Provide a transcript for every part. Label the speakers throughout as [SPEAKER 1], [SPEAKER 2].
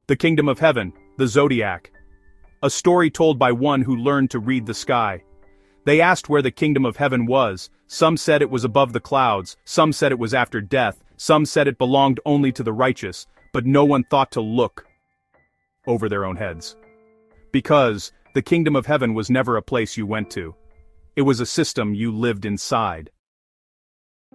[SPEAKER 1] The Kingdom of Heaven, the Zodiac. A story told by one who learned to read the sky. They asked where the Kingdom of Heaven was. Some said it was above the clouds, some said it was after death, some said it belonged only to the righteous, but no one thought to look over their own heads. Because the Kingdom of Heaven was never a place you went to. It was a system you lived inside.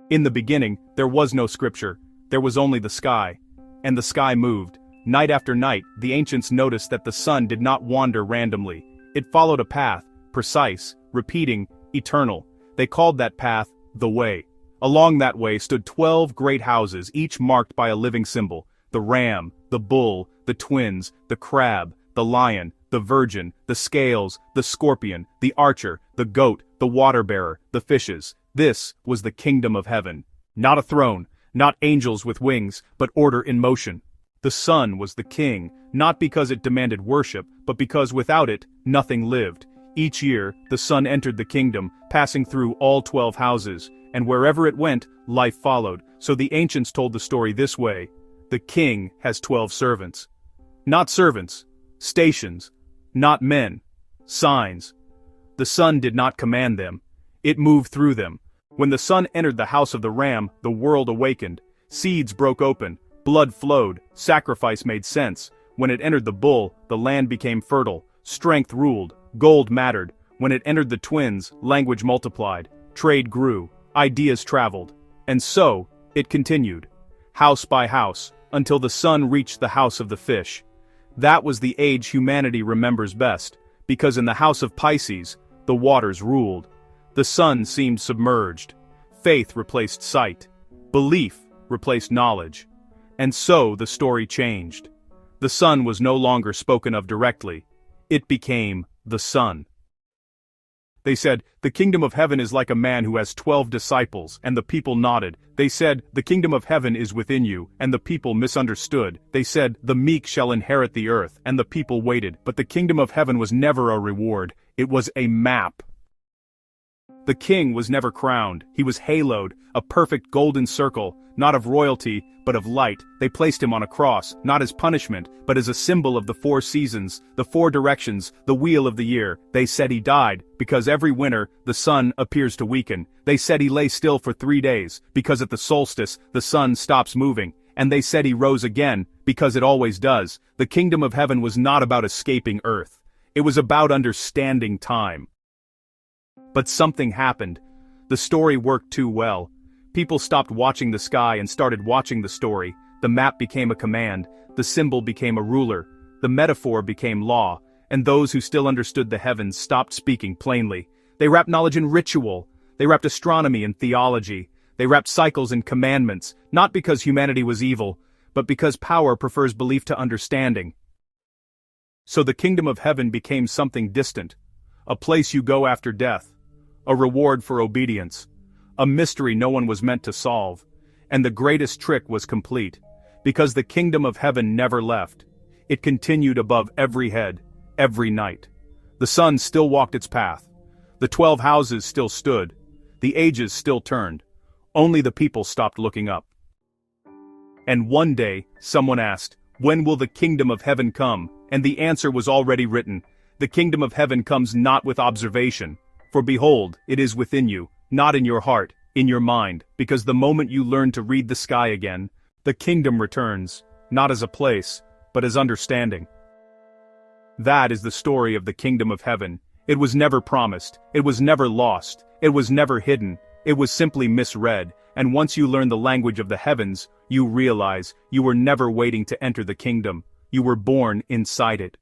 [SPEAKER 1] In the beginning, there was no scripture, there was only the sky. And the sky moved. Night after night, the ancients noticed that the sun did not wander randomly. It followed a path, precise, repeating, eternal. They called that path, the Way. Along that way stood 12 great houses, each marked by a living symbol. The ram, the bull, the twins, the crab, the lion, the virgin, the scales, the scorpion, the archer, the goat, the water-bearer, the fishes. This was the Kingdom of Heaven. Not a throne, not angels with wings, but order in motion. The sun was the king, not because it demanded worship, but because without it, nothing lived. Each year, the sun entered the kingdom, passing through all 12 houses, and wherever it went, life followed. So the ancients told the story this way: the king has 12 servants. Not servants, stations, not men, signs. The sun did not command them. It moved through them. When the sun entered the house of the ram, the world awakened. Seeds broke open. Blood flowed, sacrifice made sense. When it entered the bull, the land became fertile, strength ruled, gold mattered. When it entered the twins, language multiplied, trade grew, ideas traveled. And so, it continued, house by house, until the sun reached the house of the fish. That was the age humanity remembers best, because in the house of Pisces, the waters ruled. The sun seemed submerged. Faith replaced sight. Belief replaced knowledge. And so the story changed. The sun was no longer spoken of directly. It became the sun. They said, the Kingdom of Heaven is like a man who has 12 disciples, and the people nodded. They said, the Kingdom of Heaven is within you, and the people misunderstood. They said, the meek shall inherit the earth, and the people waited. But the Kingdom of Heaven was never a reward, it was a map. The king was never crowned, he was haloed, a perfect golden circle, not of royalty, but of light. They placed him on a cross, not as punishment, but as a symbol of the 4 seasons, the 4 directions, the wheel of the year. They said he died, because every winter, the sun appears to weaken. They said he lay still for 3 days, because at the solstice, the sun stops moving. And they said he rose again, because it always does. The Kingdom of Heaven was not about escaping earth. It was about understanding time. But something happened. The story worked too well. People stopped watching the sky and started watching the story. The map became a command, the symbol became a ruler, the metaphor became law, and those who still understood the heavens stopped speaking plainly. They wrapped knowledge in ritual, they wrapped astronomy in theology, they wrapped cycles in commandments, not because humanity was evil, but because power prefers belief to understanding. So the Kingdom of Heaven became something distant, a place you go after death, a reward for obedience. A mystery no one was meant to solve. And the greatest trick was complete. Because the Kingdom of Heaven never left. It continued above every head, every night. The sun still walked its path. The 12 houses still stood. The ages still turned. Only the people stopped looking up. And one day, someone asked, when will the Kingdom of Heaven come? And the answer was already written. The Kingdom of Heaven comes not with observation. For behold, it is within you. Not in your heart, in your mind, because the moment you learn to read the sky again, the kingdom returns, not as a place, but as understanding. That is the story of the Kingdom of Heaven. It was never promised, it was never lost, it was never hidden, it was simply misread, and once you learn the language of the heavens, you realize you were never waiting to enter the kingdom, you were born inside it.